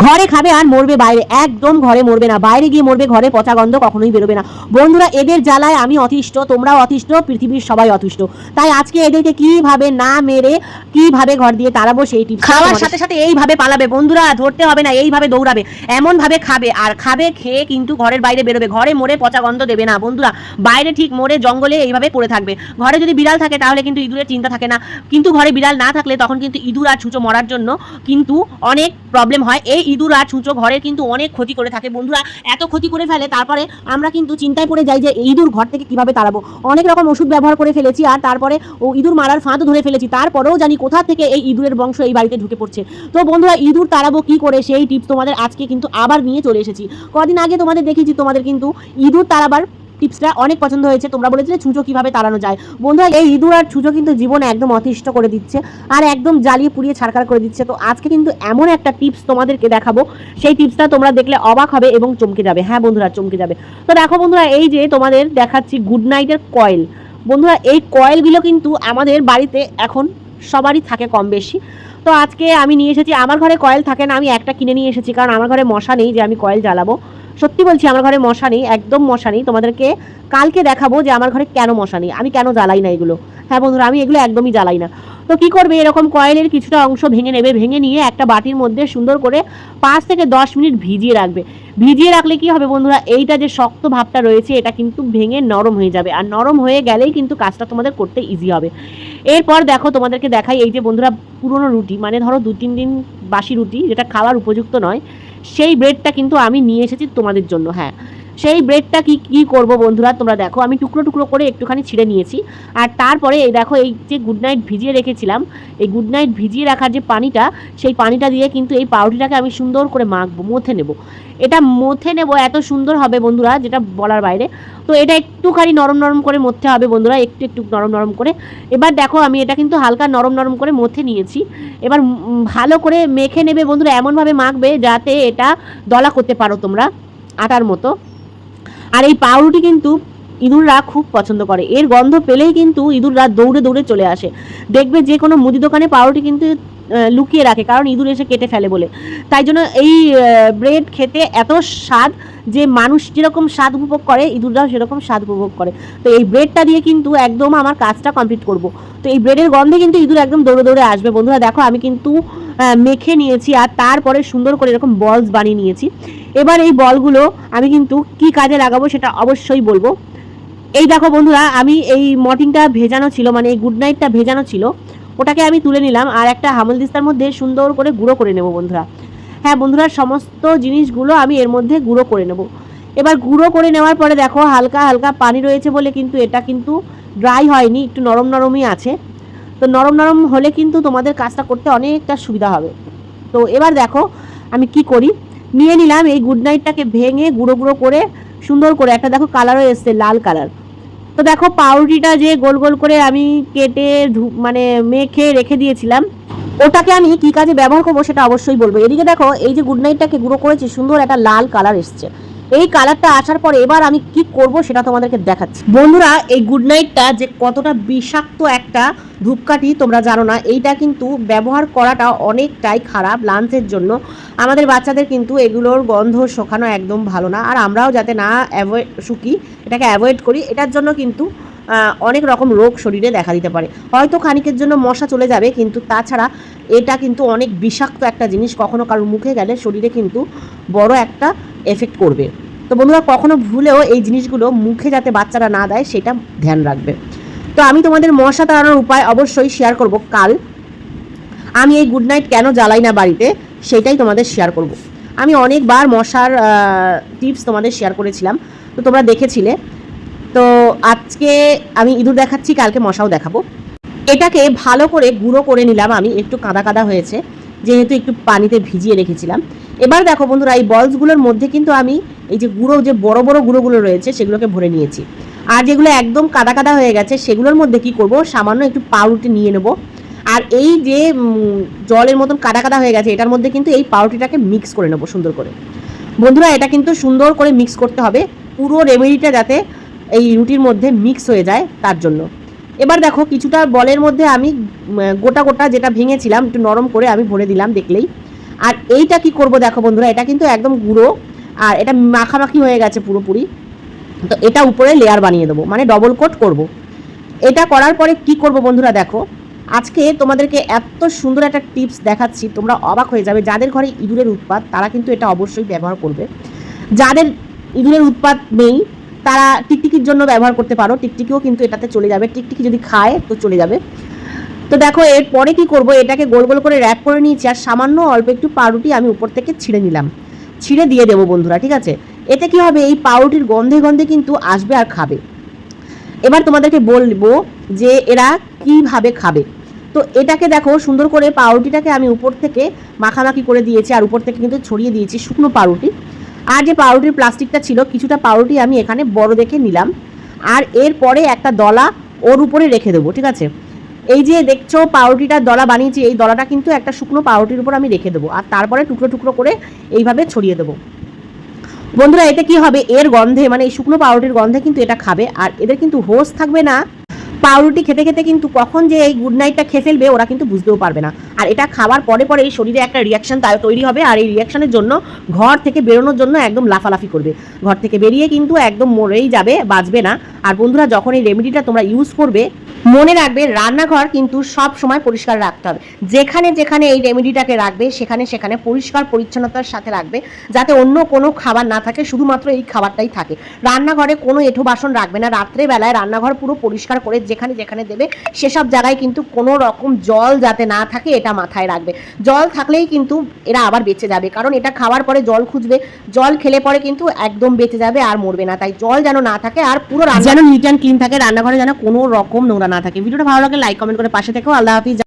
ঘরে খাবে আর মরবে বাইরে, একদম ঘরে মরবে না, বাইরে গিয়ে মরবে, ঘরে পচা গন্ধ কখনোই বেরোবে না। বন্ধুরা এদের জ্বালায় আমি অতিষ্ঠ, তোমরাও অতিষ্ঠ, পৃথিবীর সবাই অতিষ্ঠ। তাই আজকে এদেরকে কিভাবে না মেরে কিভাবে ঘর দিয়ে তাড়াবো সেই টিপস। খাওয়ার সাথে সাথে এইভাবে পালাবে বন্ধুরা, ধরতে হবে না, এইভাবে দৌড়াবে, এমন ভাবে খাবে আর খাবে, খেয়ে কিন্তু ঘরের বাইরে বেরোবে, ঘরে মরে পচা গন্ধ দেবে না বন্ধুরা, বাইরে ঠিক মরে জঙ্গলে এইভাবে পড়ে থাকবে। ঘরে যদি বিড়াল থাকে তাহলে কিন্তু ইঁদুরের চিন্তা থাকে না, কিন্তু ঘরে বিড়াল না থাকলে তখন কিন্তু ইঁদুর আর ছুঁচো মরার জন্য কিন্তু অনেক প্রবলেম হয়। এই ইঁদুর আর ছুঁচো ঘরের কিন্তু অনেক ক্ষতি করে থাকে বন্ধুরা, এত ক্ষতি করে ফেলে তারপরে আমরা কিন্তু চিন্তায় পড়ে যাই যে ইঁদুর ঘর থেকে কিভাবে তাড়াবো। অনেক রকম ওষুধ ব্যবহার করে ফেলেছি আর তারপরে ইঁদুর মারার ফাঁদও ধরে ফেলেছি, তারপরেও জানি কোথা থেকে এই ইঁদুরের বংশ এই বাড়িতে ঢুকে পড়ছে। তো বন্ধুরা ইঁদুর তাড়াবো কি করে সেই টিপস তোমাদের আজকে কিন্তু আবার নিয়ে চলে এসেছি। কদিন আগে তোমাদের দেখেছি, তোমাদের কিন্তু ইঁদুর তাড়াবার টিপসটা অনেক পছন্দ হয়েছে, তোমরা বলেছিলে ছুঁচো কিভাবে তাড়ানো যায়। বন্ধুরা এই ইঁদুর আর ছুঁচো কিন্তু জীবনে একদম অতিষ্ঠ করে দিচ্ছে আর একদম জ্বালিয়ে পুড়িয়ে ছাড়খাড় করে দিচ্ছে। তো আজকে কিন্তু এমন একটা টিপস তোমাদেরকে দেখাবো, সেই টিপসটা তোমরা দেখলে অবাক হবে এবং চমকে যাবে। হ্যাঁ বন্ধুরা চমকে যাবে। তো দেখো বন্ধুরা এই যে তোমাদের দেখাচ্ছি গুড নাইটের কয়েল। বন্ধুরা এই কয়েলগুলো কিন্তু আমাদের বাড়িতে এখন সবারই থাকে কম বেশি। তো আজকে আমি নিয়ে এসেছি, আমার ঘরে কয়েল থাকে না, আমি একটা কিনে নিয়ে এসেছি, কারণ আমার ঘরে মশা নেই যে আমি কয়েল জ্বালাবো। সত্যি বলছি আমার ঘরে মশা নেই, একদম মশা নেই। তোমাদেরকে কালকে দেখাবো যে আমার ঘরে কেন মশা নেই, আমি কেন জ্বালাই না এগুলো। হ্যাঁ বন্ধুরা আমি এগুলো একদমই জ্বালাই না। তো কি করবে, এরকম কয়েলের কিছুটা অংশ ভেঙে নেবে, ভেঙে নিয়ে একটা বাটির মধ্যে সুন্দর করে 5 থেকে 10 মিনিট ভিজিয়ে রাখবে। ভিজিয়ে রাখলে কি হবে বন্ধুরা, এইটা যে শক্ত ভাবটা রয়েছে এটা কিন্তু ভেঙে নরম হয়ে যাবে, আর নরম হয়ে গেলেই কিন্তু কাজটা তোমাদের করতে ইজি হবে। এরপর দেখো তোমাদেরকে দেখাই, এই যে বন্ধুরা পুরনো রুটি, মানে ধরো 2-3 দিন বাসি রুটি যেটা খাওয়ার উপযুক্ত নয়, সেই ব্রেডটা কিন্তু আমি নিয়ে এসেছি তোমাদের জন্য। হ্যাঁ সেই ব্রেডটা কি করব বন্ধুরা, তোমরা দেখো আমি টুকরো টুকরো করে একটুখানি ছিঁড়ে নিয়েছি। আর তারপরে এই দেখো এই যে গুড নাইট ভিজিয়ে রেখেছিলাম, এই গুড নাইট ভিজিয়ে রাখার যে পানিটা, সেই পানিটা দিয়ে কিন্তু এই পাউরুটিটাকে আমি সুন্দর করে মাখবো, মথে নেব। এটা মথে নেব, এত সুন্দর হবে বন্ধুরা যেটা বলার বাইরে। তো এটা একটুখানি নরম নরম করে মথতে হবে বন্ধুরা, একটু একটু নরম নরম করে। এবার দেখো আমি এটা কিন্তু হালকা নরম নরম করে মথে নিয়েছি। এবার ভালো করে মেখে নেবে বন্ধুরা, এমনভাবে মাখবে যাতে এটা দলা করতে পারো তোমরা আটার মতো। আর এই পাউরুটি কিন্তু ইঁদুররা খুব পছন্দ করে, এর গন্ধ পেলেই কিন্তু ইঁদুররা দৌড়ে দৌড়ে চলে আসে। দেখবে যে কোনো মুদি দোকানে পাউরুটি কিন্তু লুকিয়ে রাখে, কারণ ইঁদুর এসে কেটে ফেলে বলে। তাই জন্য এই ব্রেড খেতে এত স্বাদ যে মানুষ যেরকম স্বাদ উপভোগ করে ইঁদুররাও সেরকম স্বাদ উপভোগ করে। তো এই ব্রেডটা দিয়ে কিন্তু একদম আমার কাজটা কমপ্লিট করব। তো এই ব্রেডের গন্ধে কিন্তু ইঁদুর একদম দৌড়ে দৌড়ে আসবে বন্ধুরা। দেখো আমি কিন্তু মেখে নিয়েছি আর তারপরে সুন্দর করে এরকম বলস বানিয়ে নিয়েছি। এবার এই বলগুলো আমি কিন্তু কি কাজে লাগাবো সেটা অবশ্যই বলবো। এই দেখো বন্ধুরা আমি এই মর্টিনটা ভেজানো ছিল, মানে এই গুড নাইটটা ভেজানো ছিল, ওটাকে আমি তুলে নিলাম আর একটা হামলদিস্তার মধ্যে সুন্দর করে গুঁড়ো করে নেব বন্ধুরা। হ্যাঁ বন্ধুরা সমস্ত জিনিসগুলো আমি এর মধ্যে গুঁড়ো করে নেব। এবার গুঁড়ো করে নেওয়ার পরে দেখো হালকা হালকা পানি রয়েছে বলে কিন্তু এটা কিন্তু ড্রাই হয়নি, একটু নরম নরমই আছে। তো নরম নরম হলে কিন্তু তোমাদের কাজটা করতে অনেকটা সুবিধা হবে। তো এবার দেখো আমি কি করি, নিয়ে নিলাম এই গুড নাইটটাকে ভেঙে গুঁড়ো গুঁড়ো করে সুন্দর করে একটা দেখো কালারও এসছে লাল কালার। তো দেখো পাউরুটিটা যে গোল গোল করে আমি কেটে মানে মেখে রেখে দিয়েছিলাম, ওটাকে আমি কি কাজে ব্যবহার করবো সেটা অবশ্যই বলবো। এদিকে দেখো এই যে গুড নাইটটাকে গুঁড়ো করেছি, সুন্দর একটা লাল কালার এসছে। এই কালারটা আসার পরে এবার আমি কি করব সেটা তোমাদেরকে দেখাচ্ছি। বন্ধুরা এই গুড নাইটটা যে কতটা বিষাক্ত একটা ধূপকাঠি তোমরা জানো না, এইটা কিন্তু ব্যবহার করাটা অনেকটাই খারাপ লাঞ্চের জন্য। আমাদের বাচ্চাদের কিন্তু এগুলোর গন্ধ শোকানো একদম ভালো না, আর আমরাও যাতে না এটাকে অ্যাভয়েড করি, এটার জন্য কিন্তু অনেক রকম রোগ শরীরে দেখা দিতে পারে। হয়তো খানিকের জন্য মশা চলে যাবে, কিন্তু তাছাড়া এটা কিন্তু অনেক বিষাক্ত একটা জিনিস, কখনো কারোর মুখে গেলে শরীরে কিন্তু বড় একটা এফেক্ট করবে। তো বন্ধুরা কখনো ভুলেও এই জিনিসগুলো মুখে যাতে বাচ্চারা না দেয় সেটা ধ্যান রাখবে। তো আমি তোমাদের মশা তাড়ানোর উপায় অবশ্যই শেয়ার করব কাল। আমি এই গুড নাইট কেন জ্বালাই না বাড়িতে সেটাই তোমাদের শেয়ার করব। আমি অনেকবার মশার টিপস তোমাদের শেয়ার করেছিলাম, তো তোমরা দেখেছিলে। তো আজকে আমি ইঁদুর দেখাচ্ছি, কালকে মশাও দেখাবো। এটাকে ভালো করে গুঁড়ো করে নিলাম আমি, একটু কাদা কাদা হয়েছে যেহেতু একটু পানিতে ভিজিয়ে রেখেছিলাম। এবার দেখো বন্ধুরা এই বলসগুলোর মধ্যে কিন্তু আমি এই যে গুঁড়ো, যে বড় বড় গুঁড়োগুলো রয়েছে সেগুলোকে ভরে নিয়েছি। আর যেগুলো একদম কাদা কাদা হয়ে গেছে সেগুলোর মধ্যে কি করব, সামান্য একটু পাউরুটি নিয়ে নেব। আর এই যে জলের মতন কাদা কাদা হয়ে গেছে এটার মধ্যে কিন্তু এই পাউরুটিটাকে মিক্স করে নেব সুন্দর করে। বন্ধুরা এটা কিন্তু সুন্দর করে মিক্স করতে হবে, পুরো রেমেডিটা যাতে এই রুটির মধ্যে মিক্স হয়ে যায় তার জন্য। এবার দেখো কিছুটা বলের মধ্যে আমি গোটা গোটা যেটা ভেঙেছিলাম একটু নরম করে আমি ভরে দিলাম দেখলেই। আর এইটা কি করব দেখো বন্ধুরা, এটা কিন্তু একদম গুঁড়ো আর এটা মাখামাখি হয়ে গেছে পুরোপুরি। তো এটা উপরে লেয়ার বানিয়ে দেবো, মানে ডবল কোট করব। এটা করার পরে কি করব বন্ধুরা দেখো, আজকে তোমাদেরকে এত সুন্দর একটা টিপস দেখাচ্ছি, তোমরা অবাক হয়ে যাবে। যাদের ঘরে ইঁদুরের উৎপাত তারা কিন্তু এটা অবশ্যই ব্যবহার করবে। যাদের ইঁদুরের উৎপাত নেই তারা টিকটিকির জন্য ব্যবহার করতে পারো, টিকটিকিও কিন্তু এটাতে চলে যাবে, টিকটিকি যদি খায় তো চলে যাবে। তো দেখো এরপরে কি করব, এটাকে গোল গোল করে র্যাপ করে নিয়েছি আর সামান্য অল্প একটু পাউরুটি আমি উপর থেকে ছিঁড়ে নিলাম, ছিঁড়ে দিয়ে দেবো বন্ধুরা, ঠিক আছে। এতে কি হবে, এই পাউরুটির গন্ধে গন্ধে কিন্তু আসবে আর খাবে। এবার তোমাদেরকে বলবো যে এরা কিভাবে খাবে। তো এটাকে দেখো সুন্দর করে পাউরুটিটাকে আমি উপর থেকে মাখামাখি করে দিয়েছি আর উপর থেকে কিন্তু ছড়িয়ে দিয়েছি শুকনো পাউরুটি। আর যে পাউরুটির প্লাস্টিকটা ছিল কিছুটা পাউরুটি আমি এখানে বড় দেখে নিলাম, আর এরপরে একটা দলা ওর উপরে রেখে দেবো, ঠিক আছে। এই যে দেখছো পাউরুটিটার দলা বানিয়েছি, এই দলাটা কিন্তু একটা শুকনো পাউরুটির উপর আমি রেখে দেবো আর তারপরে টুকরো টুকরো করে এইভাবে ছড়িয়ে দেবো। বন্ধুরা এতে কি হবে, এর গন্ধে মানে এই শুকনো পাউরুটির গন্ধে কিন্তু এটা খাবে আর এদের কিন্তু হোশ থাকবে না। পাউরুটি খেতে খেতে কিন্তু কখন যে এই গুড নাইটটা খেয়ে ফেলবে ওরা কিন্তু বুঝতেও পারবে না। আর এটা খাওয়ার পরে পরে এই শরীরে একটা রিয়াকশন তৈরি হবে আর এই রিয়াকশনের জন্য ঘর থেকে বেরোনোর জন্য একদম লাফালাফি করবে, ঘর থেকে বেরিয়ে কিন্তু একদম মরেই যাবে, বাঁচবে না। আর বন্ধুরা যখন এই রেমেডিটা তোমরা ইউজ করবে মনে রাখবে রান্নাঘর কিন্তু সব সময় পরিষ্কার রাখতে হবে। যেখানে যেখানে এই রেমেডিটাকে রাখবে সেখানে সেখানে পরিষ্কার পরিচ্ছন্নতার সাথে রাখবে, যাতে অন্য কোনো খাবার না থাকে, শুধুমাত্র এই খাবারটাই থাকে। রান্নাঘরে কোনো এঁঠো বাসন রাখবে না, রাত্রেবেলায় রান্নাঘর পুরো পরিষ্কার করে যেখানে যেখানে দেবে সেসব জায়গায় কিন্তু কোনো রকম জল যাতে না থাকে এটা মাথায় রাখবে। জল থাকলেই কিন্তু এরা আবার বেঁচে যাবে, কারণ এটা খাওয়ার পরে জল খুঁজবে, জল খেলে পরে কিন্তু একদম বেঁচে যাবে আর মরবে না। তাই জল যেন না থাকে আর পুরো যেন নিট অ্যান্ড ক্লিন থাকে, রান্নাঘরে যেন কোনো রকম নোংরা না থাকে। ভিডিওটা ভালো লাগে লাইক কমেন্ট করে পাশে থেকেও। আল্লাহ হাফিজ।